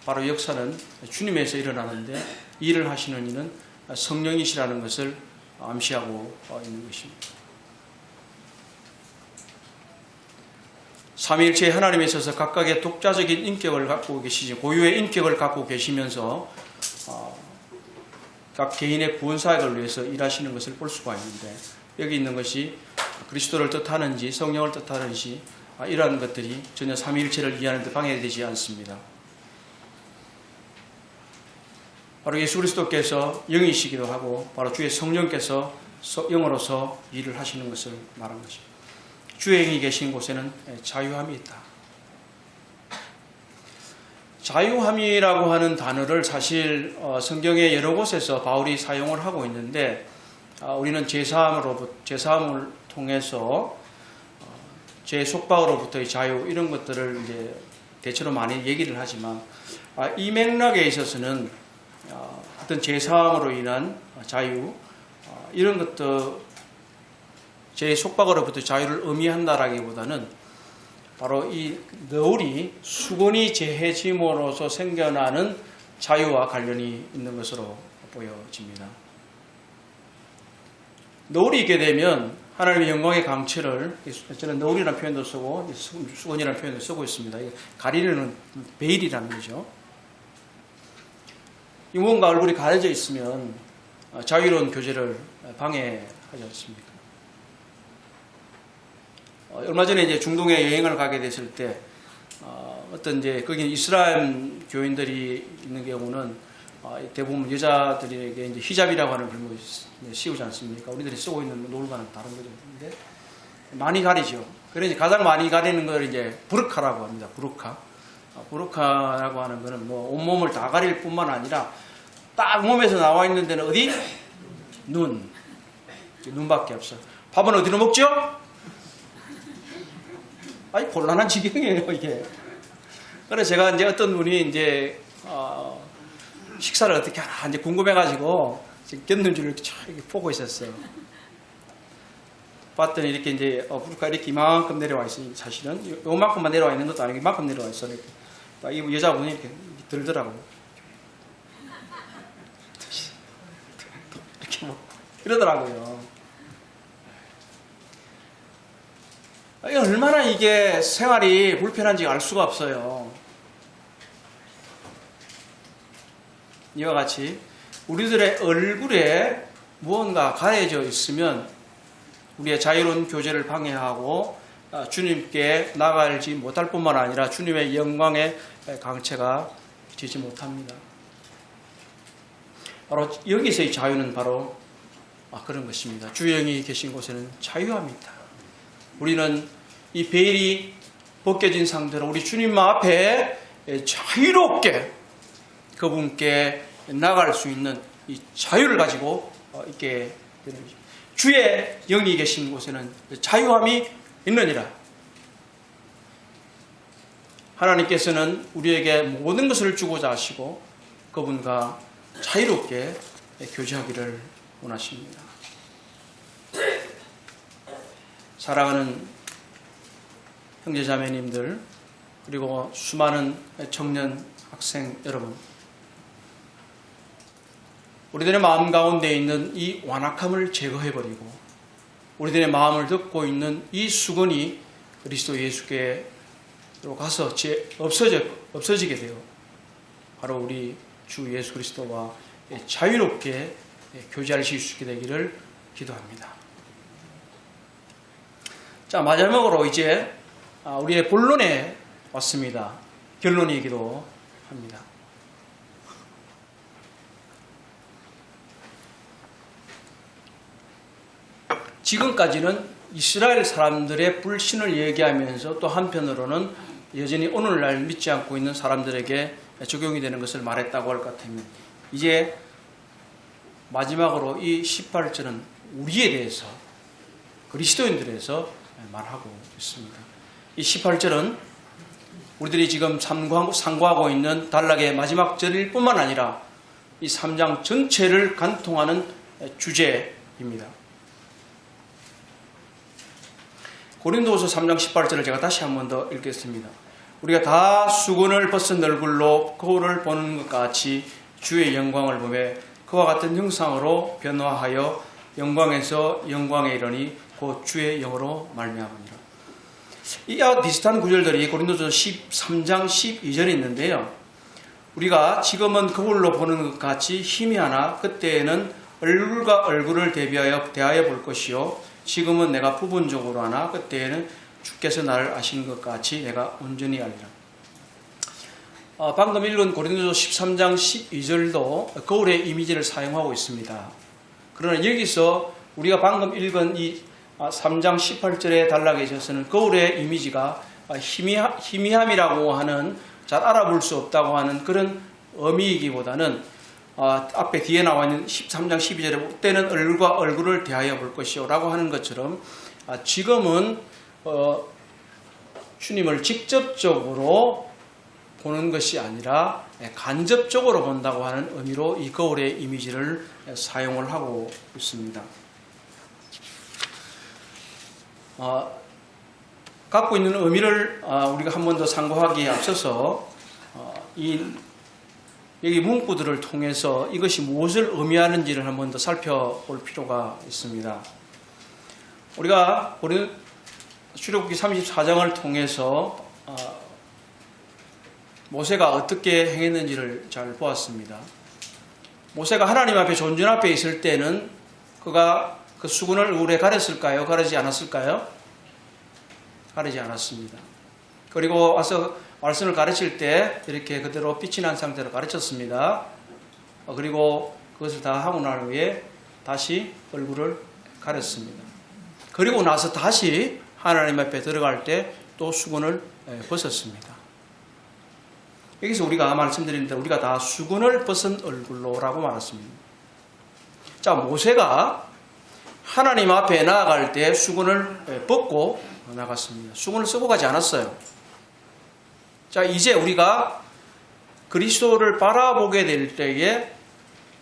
바로 역사는 주님에서 일어나는데 일을 하시는 이는 성령이시라는 것을 암시하고 있는 것입니다. 삼위일체 하나님에 있어서 각각의 독자적인 인격을 갖고 계시지, 고유의 인격을 갖고 계시면서 각 개인의 구원 사역을 위해서 일하시는 것을 볼 수가 있는데, 여기 있는 것이 그리스도를 뜻하는지 성령을 뜻하는지 이러한 것들이 전혀 삼위일체를 이해하는 데 방해되지 않습니다. 바로 예수 그리스도께서 영이시기도 하고 바로 주의 성령께서 영으로서 일을 하시는 것을 말한 것입니다. 주의 영이 계신 곳에는 자유함이 있다. 자유함이라고 하는 단어를 사실 성경의 여러 곳에서 바울이 사용을 하고 있는데, 우리는 제사함을 통해서 죄 속박으로부터의 자유 이런 것들을 이제 대체로 많이 얘기를 하지만, 이 맥락에 있어서는 어떤 제사함으로 인한 자유 이런 것도 죄의 속박으로부터 자유를 의미한다라기보다는 바로 이 너울이 수건이 재해짐으로써 생겨나는 자유와 관련이 있는 것으로 보여집니다. 너울이 있게 되면 하나님의 영광의 강체를, 저는 너울이라는 표현도 쓰고 수건이라는 표현도 쓰고 있습니다. 가리는 베일이라는 거죠. 무언가 얼굴이 가려져 있으면 자유로운 교제를 방해하지 않습니까? 얼마 전에 이제 중동에 여행을 가게 됐을 때, 어떤 이제 거기 이스라엘 교인들이 있는 경우는 대부분 여자들에게 이제 히잡이라고 하는 걸 씌우지 않습니까? 우리들이 쓰고 있는 노을과는 다른 거죠. 근데 많이 가리죠. 그래서 가장 많이 가리는 걸 이제 부르카라고 합니다. 부르카라고 하는 거는 뭐 온몸을 다 가릴 뿐만 아니라 딱 몸에서 나와 있는 데는 어디? 눈밖에 없어. 밥은 어디로 먹죠? 아니, 곤란한 지경이에요, 이게. 그래서 제가 이제 어떤 분이 이제, 식사를 어떻게 하나 이제 궁금해가지고, 곁눈질을 이렇게 보고 있었어요. 봤더니 이렇게 이제, 부르카 이렇게 이만큼 내려와 있어요. 사실은. 요만큼만 내려와 있는 것도 아니고, 이만큼 내려와 있어. 이렇게. 이 여자분이 이렇게 들더라고요. 이렇게 뭐, 이러더라고요. 얼마나 이게 생활이 불편한지 알 수가 없어요. 이와 같이 우리들의 얼굴에 무언가 가려져 있으면 우리의 자유로운 교제를 방해하고 주님께 나아가지 못할 뿐만 아니라 주님의 영광의 강체가 지지 못합니다. 바로 여기서의 자유는 바로 그런 것입니다. 주의 영이 계신 곳에는 자유함이 있다. 우리는 이 베일이 벗겨진 상태로 우리 주님 앞에 자유롭게 그분께 나갈 수 있는 이 자유를 가지고 있게 되는 것입니다. 주의 영이 계신 곳에는 자유함이 있느니라. 하나님께서는 우리에게 모든 것을 주고자 하시고 그분과 자유롭게 교제하기를 원하십니다. 사랑하는 형제자매님들, 그리고 수많은 청년 학생 여러분, 우리들의 마음 가운데 있는 이 완악함을 제거해버리고 우리들의 마음을 덮고 있는 이 수건이 그리스도 예수께로 가서 없어지게 되어 바로 우리 주 예수 그리스도와 자유롭게 교제하실 수 있게 되기를 기도합니다. 자, 마지막으로 이제 우리의 본론에 왔습니다. 결론이기도 합니다. 지금까지는 이스라엘 사람들의 불신을 얘기하면서 또 한편으로는 여전히 오늘날 믿지 않고 있는 사람들에게 적용이 되는 것을 말했다고 할 것 같으면, 이제 마지막으로 이 18절은 우리에 대해서, 그리스도인들에 대해서 말하고 있습니다. 이 18절은 우리들이 지금 상고하고 있는 단락의 마지막 절일 뿐만 아니라 이 3장 전체를 관통하는 주제입니다. 고린도후서 3장 18절을 제가 다시 한 번 더 읽겠습니다. 우리가 다 수건을 벗은 얼굴로 거울을 보는 것 같이 주의 영광을 보며 그와 같은 형상으로 변화하여 영광에서 영광에 이르니 곧 주의 영으로 말미암으니라. 이와 비슷한 구절들이 고린도서 13장 12절에 있는데요. 우리가 지금은 거울로 보는 것 같이 희미하나 그때에는 얼굴과 얼굴을 대하여 볼 것이요 지금은 내가 부분적으로 하나 그때에는 주께서 나를 아신 것 같이 내가 온전히 알리라. 방금 읽은 고린도서 13장 12절도 거울의 이미지를 사용하고 있습니다. 그러나 여기서 우리가 방금 읽은 이 3장 18절의 단락에 있어서는 거울의 이미지가 희미함이라고 하는, 잘 알아볼 수 없다고 하는 그런 의미이기보다는 앞에 뒤에 나와 있는 13장 12절에 그때는 얼굴과 얼굴을 대하여 볼 것이요 라고 하는 것처럼 지금은 주님을 직접적으로 보는 것이 아니라 간접적으로 본다고 하는 의미로 이 거울의 이미지를 사용을 하고 있습니다. 갖고 있는 의미를 우리가 한 번 더 상고하기에 앞서서 여기 문구들을 통해서 이것이 무엇을 의미하는지를 한 번 더 살펴볼 필요가 있습니다. 우리가 출애굽기 34장을 통해서 모세가 어떻게 행했는지를 잘 보았습니다. 모세가 하나님 앞에 존전 앞에 있을 때는 그가 그 수건을 얼굴에 가렸을까요? 가리지 않았을까요? 가리지 않았습니다. 그리고 와서 말씀을 가르칠 때 이렇게 그대로 빛이 난 상태로 가르쳤습니다. 그리고 그것을 다 하고 난 후에 다시 얼굴을 가렸습니다. 그리고 나서 다시 하나님 앞에 들어갈 때 또 수건을 벗었습니다. 여기서 우리가 말씀드린 대로 우리가 다 수건을 벗은 얼굴로라고 말했습니다. 자, 모세가 하나님 앞에 나아갈 때 수건을 벗고 나갔습니다. 수건을 쓰고 가지 않았어요. 자, 이제 우리가 그리스도를 바라보게 될 때에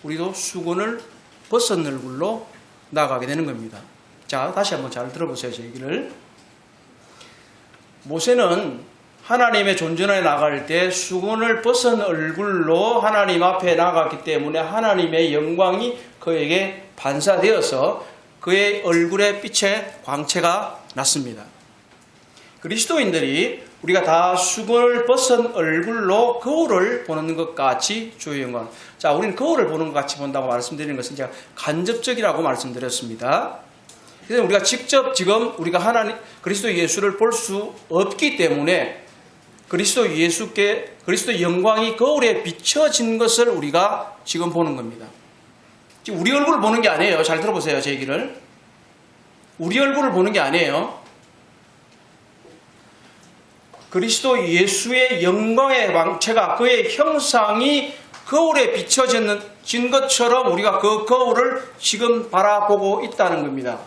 우리도 수건을 벗은 얼굴로 나아가게 되는 겁니다. 자, 다시 한번 잘 들어보세요, 제 얘기를. 모세는 하나님의 존전에 나갈 때 수건을 벗은 얼굴로 하나님 앞에 나갔기 때문에 하나님의 영광이 그에게 반사되어서 그의 얼굴에 빛의 광채가 났습니다. 그리스도인들이 우리가 다 수건을 벗은 얼굴로 거울을 보는 것 같이 주의 영광. 자, 우리는 거울을 보는 것 같이 본다고 말씀드리는 것은 제가 간접적이라고 말씀드렸습니다. 그래서 우리가 직접 지금 우리가 하나님 그리스도 예수를 볼 수 없기 때문에 그리스도 영광이 거울에 비춰진 것을 우리가 지금 보는 겁니다. 지금 우리 얼굴을 보는 게 아니에요. 잘 들어보세요, 제 얘기를. 우리 얼굴을 보는 게 아니에요. 그리스도 예수의 영광의 광채가, 그의 형상이 거울에 비춰진 것처럼 우리가 그 거울을 지금 바라보고 있다는 겁니다.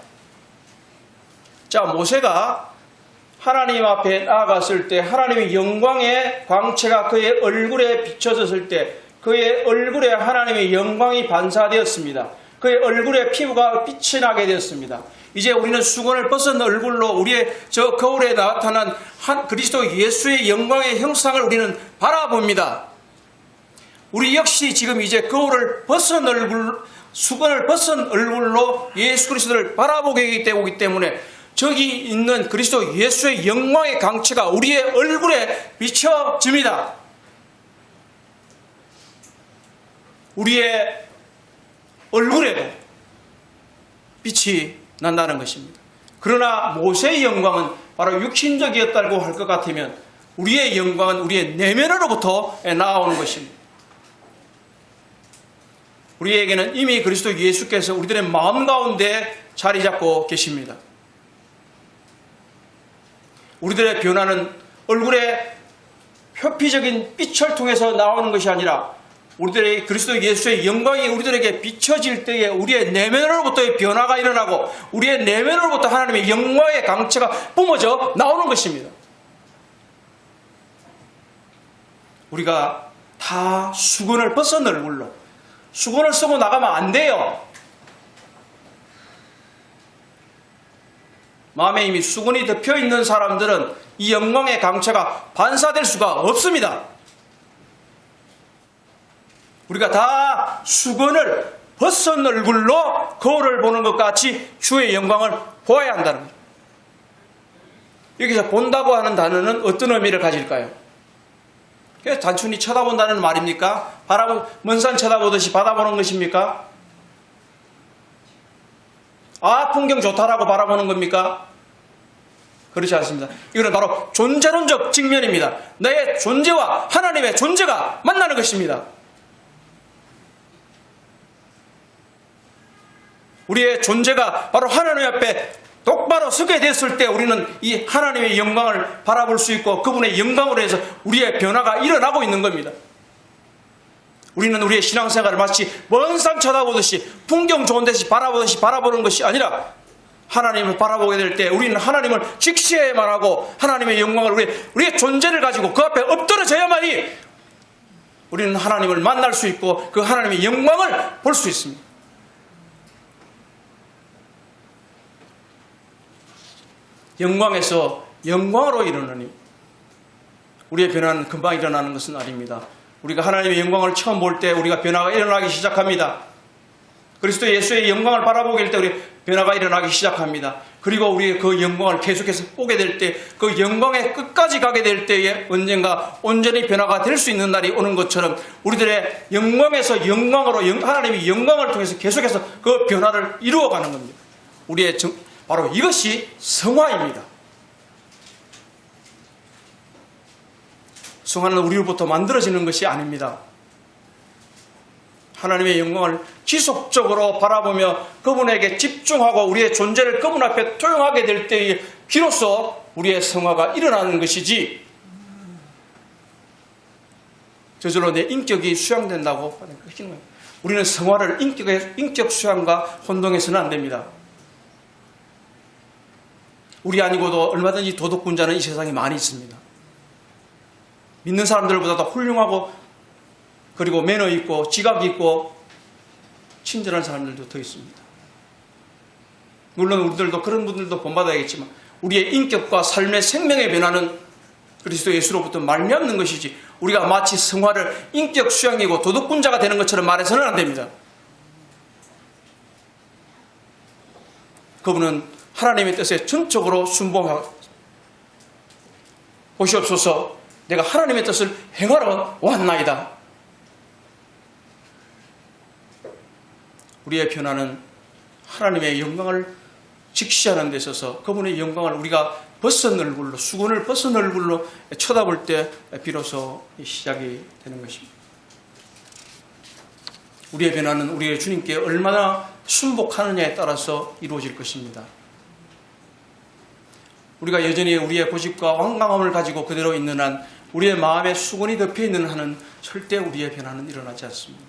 자, 모세가 하나님 앞에 나아갔을 때 하나님의 영광의 광채가 그의 얼굴에 비춰졌을 때 그의 얼굴에 하나님의 영광이 반사되었습니다. 그의 얼굴에 피부가 빛이 나게 되었습니다. 이제 우리는 수건을 벗은 얼굴로 우리의 저 거울에 나타난 그리스도 예수의 영광의 형상을 우리는 바라봅니다. 우리 역시 지금 이제 거울을 벗은 얼굴, 수건을 벗은 얼굴로 예수 그리스도를 바라보게 되기 때문에 저기 있는 그리스도 예수의 영광의 강체가 우리의 얼굴에 비춰집니다. 우리의 얼굴에도 빛이 난다는 것입니다. 그러나 모세의 영광은 바로 육신적이었다고 할 것 같으면 우리의 영광은 우리의 내면으로부터 나오는 것입니다. 우리에게는 이미 그리스도 예수께서 우리들의 마음 가운데 자리 잡고 계십니다. 우리들의 변화는 얼굴의 표피적인 빛을 통해서 나오는 것이 아니라 우리들의 그리스도 예수의 영광이 우리들에게 비춰질 때에 우리의 내면으로부터의 변화가 일어나고 우리의 내면으로부터 하나님의 영광의 강체가 뿜어져 나오는 것입니다. 우리가 다 수건을 벗은 얼굴로 수건을 쓰고 나가면 안 돼요. 마음에 이미 수건이 덮여 있는 사람들은 이 영광의 강체가 반사될 수가 없습니다. 우리가 다 수건을 벗은 얼굴로 거울을 보는 것 같이 주의 영광을 보아야 한다는 거예요. 여기서 본다고 하는 단어는 어떤 의미를 가질까요? 그냥 단순히 쳐다본다는 말입니까? 먼 산 쳐다보듯이 바라보는 것입니까? 아, 풍경 좋다라고 바라보는 겁니까? 그렇지 않습니다. 이거는 바로 존재론적 측면입니다. 내 존재와 하나님의 존재가 만나는 것입니다. 우리의 존재가 바로 하나님 앞에 똑바로 서게 됐을 때 우리는 이 하나님의 영광을 바라볼 수 있고 그분의 영광으로 해서 우리의 변화가 일어나고 있는 겁니다. 우리는 우리의 신앙생활을 마치 먼 산 쳐다보듯이 풍경 좋은 데서 바라보듯이 바라보는 것이 아니라 하나님을 바라보게 될 때 우리는 하나님을 직시해야만 하고 하나님의 영광을 우리의 존재를 가지고 그 앞에 엎드러져야만이 우리는 하나님을 만날 수 있고 그 하나님의 영광을 볼 수 있습니다. 영광에서 영광으로 이르느니 우리의 변화는 금방 일어나는 것은 아닙니다. 우리가 하나님의 영광을 처음 볼 때 우리가 변화가 일어나기 시작합니다. 그리스도 예수의 영광을 바라보게 될 때 우리 변화가 일어나기 시작합니다. 그리고 우리 그 영광을 계속해서 보게 될 때 그 영광의 끝까지 가게 될 때에 언젠가 온전히 변화가 될 수 있는 날이 오는 것처럼 우리들의 영광에서 영광으로 하나님의 영광을 통해서 계속해서 그 변화를 이루어가는 겁니다. 우리의 바로 이것이 성화입니다. 성화는 우리로부터 만들어지는 것이 아닙니다. 하나님의 영광을 지속적으로 바라보며 그분에게 집중하고 우리의 존재를 그분 앞에 토용하게 될 때에 비로소 우리의 성화가 일어나는 것이지 저절로 내 인격이 수양된다고 하는 것입니다. 우리는 성화를 인격 수양과 혼동해서는 안 됩니다. 우리 아니고도 얼마든지 도덕군자는 이 세상에 많이 있습니다. 믿는 사람들보다 더 훌륭하고 그리고 매너 있고 지각이 있고 친절한 사람들도 더 있습니다. 물론 우리들도 그런 분들도 본받아야겠지만 우리의 인격과 삶의 생명의 변화는 그리스도 예수로부터 말미암는 것이지 우리가 마치 성화를 인격 수양이고 도덕군자가 되는 것처럼 말해서는 안 됩니다. 그분은 하나님의 뜻에 전적으로 순종하고 보시옵소서 내가 하나님의 뜻을 행하러 왔나이다. 우리의 변화는 하나님의 영광을 직시하는 데 있어서 그분의 영광을 우리가 벗은 얼굴로 수건을 벗은 얼굴로 쳐다볼 때 비로소 시작이 되는 것입니다. 우리의 변화는 우리의 주님께 얼마나 순복하느냐에 따라서 이루어질 것입니다. 우리가 여전히 우리의 고집과 완강함을 가지고 그대로 있는 한 우리의 마음에 수건이 덮여 있는 한은 절대 우리의 변화는 일어나지 않습니다.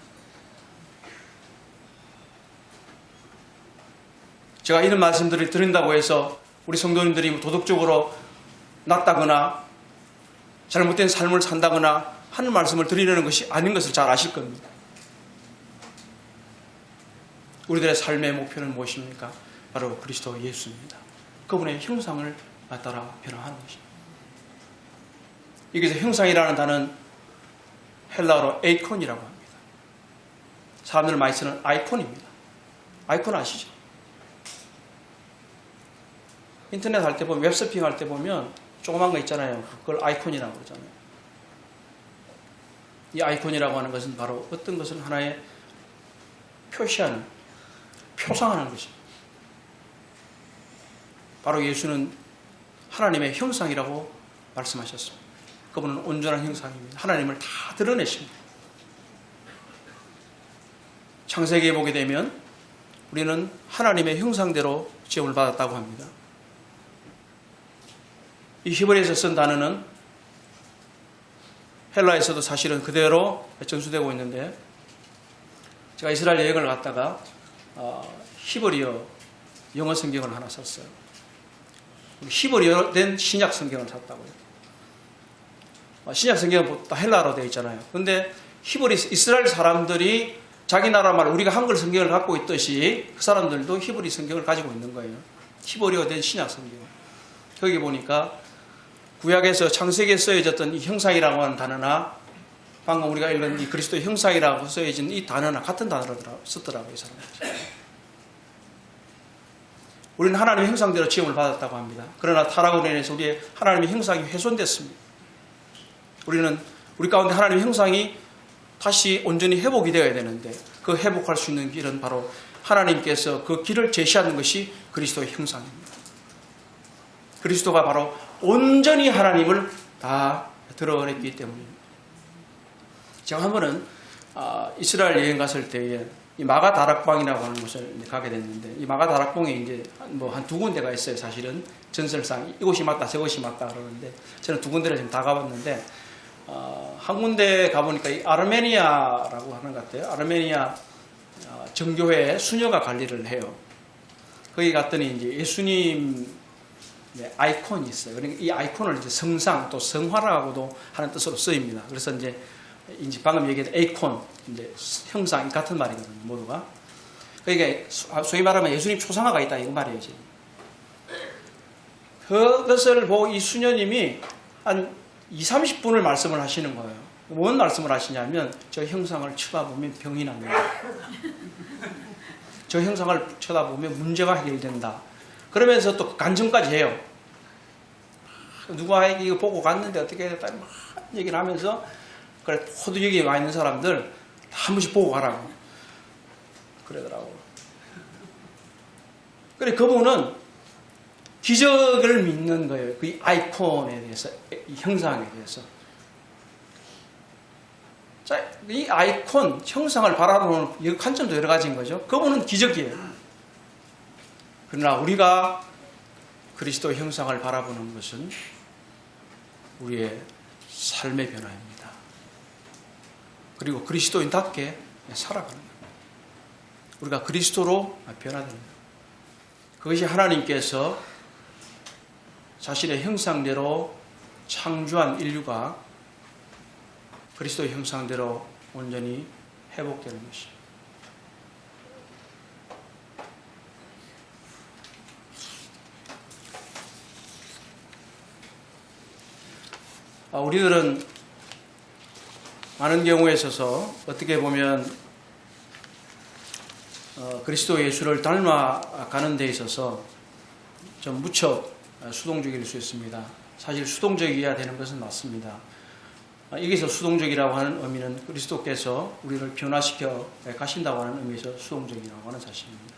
제가 이런 말씀들을 드린다고 해서 우리 성도님들이 도덕적으로 낮다거나 잘못된 삶을 산다거나 하는 말씀을 드리려는 것이 아닌 것을 잘 아실 겁니다. 우리들의 삶의 목표는 무엇입니까? 바로 그리스도 예수입니다. 그분의 형상을 따라 변화하는 것입니다. 여기서 형상이라는 단어는 헬라어로 에이콘이라고 합니다. 사람들 많이 쓰는 아이콘입니다. 아이콘 아시죠? 인터넷 할 때 보면, 웹서핑 할 때 보면 조그만 거 있잖아요. 그걸 아이콘이라고 그러잖아요. 이 아이콘이라고 하는 것은 바로 어떤 것을 하나의 표시하는, 표상하는 것입니다. 바로 예수는 하나님의 형상이라고 말씀하셨습니다. 그분은 온전한 형상입니다. 하나님을 다 드러내십니다. 창세기에 보게 되면 우리는 하나님의 형상대로 지음을 받았다고 합니다. 이 히브리에서 쓴 단어는 헬라에서도 사실은 그대로 전수되고 있는데, 제가 이스라엘 여행을 갔다가 히브리어 영어 성경을 하나 샀어요. 히브리어 된 신약 성경을 샀다고요. 신약 성경은 다 헬라어로 되어 있잖아요. 그런데 이스라엘 사람들이 자기 나라 말, 우리가 한글 성경을 갖고 있듯이 그 사람들도 히브리 성경을 가지고 있는 거예요. 히브리어 된 신약 성경. 거기 보니까 구약에서 창세기에 쓰여졌던 이 형상이라고 하는 단어나 방금 우리가 읽은 이 그리스도의 형상이라고 쓰여진 이 단어나 같은 단어를 썼더라고요, 이 사람들. 우리는 하나님의 형상대로 지음을 받았다고 합니다. 그러나 타락으로 인해서 우리의 하나님의 형상이 훼손됐습니다. 우리는 우리 가운데 하나님의 형상이 다시 온전히 회복이 되어야 되는데, 그 회복할 수 있는 길은 바로 하나님께서 그 길을 제시하는 것이 그리스도의 형상입니다. 그리스도가 바로 온전히 하나님을 다 드러냈기 때문입니다. 제가 한 번은 이스라엘 여행 갔을 때에 이 마가 다락방이라고 하는 곳을 가게 됐는데, 이 마가 다락방에 이제 뭐 한 두 군데가 있어요. 사실은 전설상 이곳이 맞다 저곳이 맞다 그러는데, 저는 두 군데를 지금 다 가봤는데, 한 군데 가보니까 이 아르메니아라고 하는 것 같아요. 아르메니아 정교회 수녀가 관리를 해요. 거기 갔더니 이제 예수님 아이콘이 있어요. 그러니까 이 아이콘을 이제 성상 또 성화라고도 하는 뜻으로 쓰입니다. 그래서 이제 방금 얘기했던 에이콘, 이제 형상 같은 말이거든요, 모두가. 그러니까 소위 말하면 예수님 초상화가 있다 이거 말이에요, 지금. 그것을 보고 이 수녀님이 한 20-30분을 말씀을 하시는 거예요. 뭔 말씀을 하시냐면, 저 형상을 쳐다보면 병이 납니다. 저 형상을 쳐다보면 문제가 해결된다. 그러면서 또 간증까지 해요. 누가 이거 보고 갔는데 어떻게 됐다 막 얘기를 하면서, 그래 호두 여기 와 있는 사람들 다 한 번씩 보고 가라고 그러더라고. 그래 그분은 기적을 믿는 거예요. 그 아이콘에 대해서, 이 형상에 대해서. 자, 이 아이콘 형상을 바라보는 관점도 여러 가지인 거죠. 그분은 기적이에요. 그러나 우리가 그리스도 형상을 바라보는 것은 우리의 삶의 변화입니다. 그리고 그리스도인답게 살아가는 겁니다. 우리가 그리스도로 변화되는 겁니다. 그것이 하나님께서 자신의 형상대로 창조한 인류가 그리스도의 형상대로 온전히 회복되는 것입니다. 우리들은 많은 경우에 있어서 어떻게 보면 그리스도 예수를 닮아가는 데 있어서 좀 무척 수동적일 수 있습니다. 사실 수동적이어야 되는 것은 맞습니다. 여기서 수동적이라고 하는 의미는 그리스도께서 우리를 변화시켜 가신다고 하는 의미에서 수동적이라고 하는 사실입니다.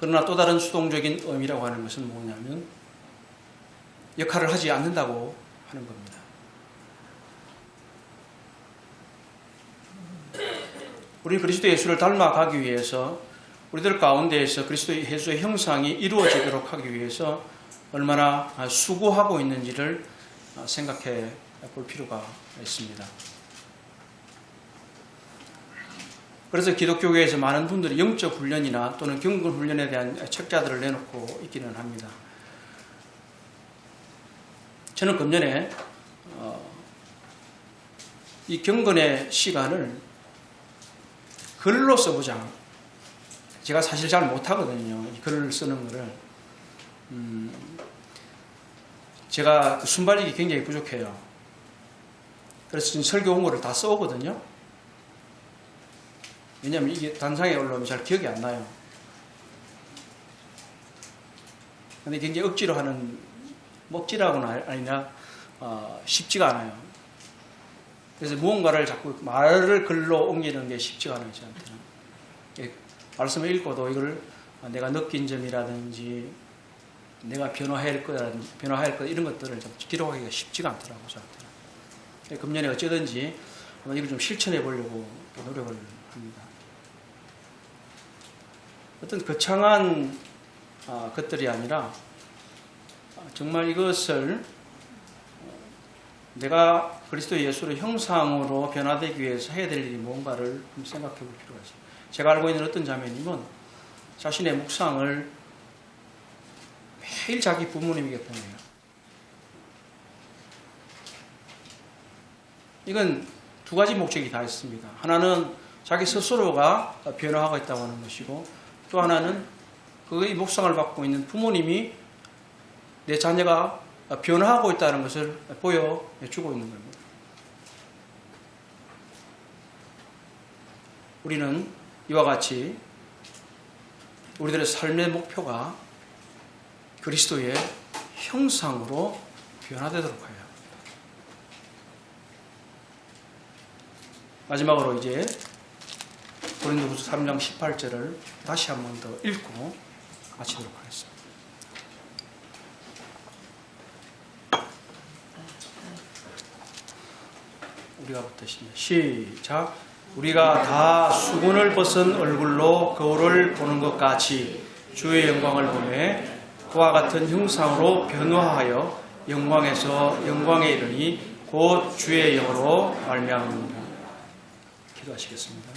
그러나 또 다른 수동적인 의미라고 하는 것은 뭐냐면 역할을 하지 않는다고 하는 겁니다. 우리 그리스도 예수를 닮아가기 위해서 우리들 가운데에서 그리스도 예수의 형상이 이루어지도록 하기 위해서 얼마나 수고하고 있는지를 생각해 볼 필요가 있습니다. 그래서 기독교계에서 많은 분들이 영적 훈련이나 또는 경건 훈련에 대한 책자들을 내놓고 있기는 합니다. 저는 금년에 이 경건의 시간을 글로 써보자. 제가 사실 잘 못하거든요. 이 글을 쓰는 거를. 제가 순발력이 굉장히 부족해요. 그래서 지금 설교 원고를 다 써오거든요. 왜냐하면 이게 단상에 올라오면 잘 기억이 안 나요. 근데 굉장히 억지로 하는, 억지라고는 아니라 쉽지가 않아요. 그래서 무언가를 자꾸 말을 글로 옮기는 게 쉽지가 않아요, 저한테는. 말씀을 읽고도 이걸 내가 느낀 점이라든지 내가 변화할 거다 이런 것들을 좀 기록하기가 쉽지가 않더라고요, 저한테는. 금년에 어쩌든지 이걸 좀 실천해 보려고 노력을 합니다. 어떤 거창한 것들이 아니라 정말 이것을 내가 그리스도 예수의 형상으로 변화되기 위해서 해야 될 일이 뭔가를 생각해 볼 필요가 있어요. 제가 알고 있는 어떤 자매님은 자신의 묵상을 매일 자기 부모님에게 보내요. 이건 두 가지 목적이 다 있습니다. 하나는 자기 스스로가 변화하고 있다고 하는 것이고, 또 하나는 그의 묵상을 받고 있는 부모님이 내 자녀가 변화하고 있다는 것을 보여주고 있는 겁니다. 우리는 이와 같이 우리들의 삶의 목표가 그리스도의 형상으로 변화되도록 하여. 마지막으로 이제 고린도후서 3장 18절을 다시 한 번 더 읽고 마치도록 하겠습니다. 우리가부터 시작. 우리가 다 수건을 벗은 얼굴로 거울을 보는 것 같이 주의 영광을 보매 그와 같은 형상으로 변화하여 영광에서 영광에 이르니 곧 주의 영으로 말미암습니다. 기도하시겠습니다.